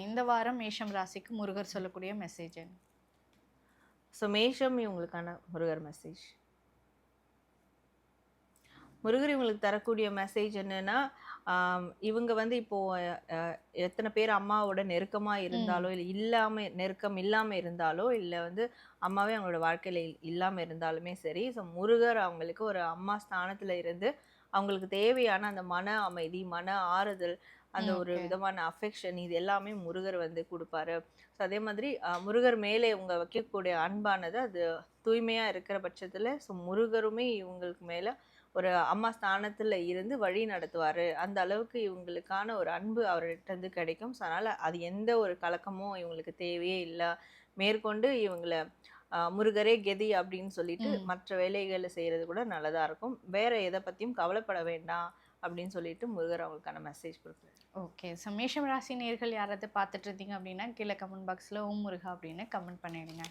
இந்த வாரம் மேஷம் ராசிக்கு முருகர் சொல்லக்கூடிய மெசேஜ் என்ன? ஸோ மேஷம் இவங்களுக்கான முருகர் மெசேஜ். முருகர் இவங்களுக்கு தரக்கூடிய மெசேஜ் என்னன்னா, இவங்க வந்து இப்போ எத்தனை பேர் அம்மாவோட நெருக்கமா இருந்தாலோ, இல்ல நெருக்கம் இல்லாம இருந்தாலோ, இல்ல வந்து அம்மாவே அவங்களோட வாழ்க்கையில இல்லாம இருந்தாலுமே சரி, ஸோ முருகர் அவங்களுக்கு ஒரு அம்மா ஸ்தானத்துல இருந்து, அவங்களுக்கு தேவையான அந்த மன அமைதி, மன ஆறுதல், அந்த ஒரு ஓகே. விதமான அஃபெக்ஷன் இது எல்லாமே முருகர் வந்து குடுப்பாரு. ஸோ அதே மாதிரி முருகர் மேலே இவங்க வைக்கக்கூடிய அன்பானது அது தூய்மையா இருக்கிற பட்சத்துல, ஸோ முருகருமே இவங்களுக்கு மேல ஒரு அம்மா ஸ்தானத்துல இருந்து வழி நடத்துவாரு. அந்த அளவுக்கு இவங்களுக்கான ஒரு அன்பு அவர்கிட்ட இருந்து கிடைக்கும். ஸோ அதனால அது எந்த ஒரு கலக்கமும் இவங்களுக்கு தேவையே இல்ல. மேற்கொண்டு இவங்கள முருகரே கெதி அப்படின்னு சொல்லிட்டு ம். மற்ற வேலைகள செய்றது கூட நல்லதா இருக்கும். வேற எத பத்தியும் கவலைப்பட வேண்டாம் அப்படின்னு சொல்லிட்டு முருகர் அவங்களுக்கான மெசேஜ் குடுக்குறாரு. ஓகே. ஸோ மேஷம் ராசி நேயர்கள் யாராவது பார்த்துட்டு இருந்தீங்க அப்படின்னா, கீழ கமெண்ட் பாக்ஸ்ல ஓம் முருகா அப்படின்னு கமெண்ட் பண்ணிடுங்க.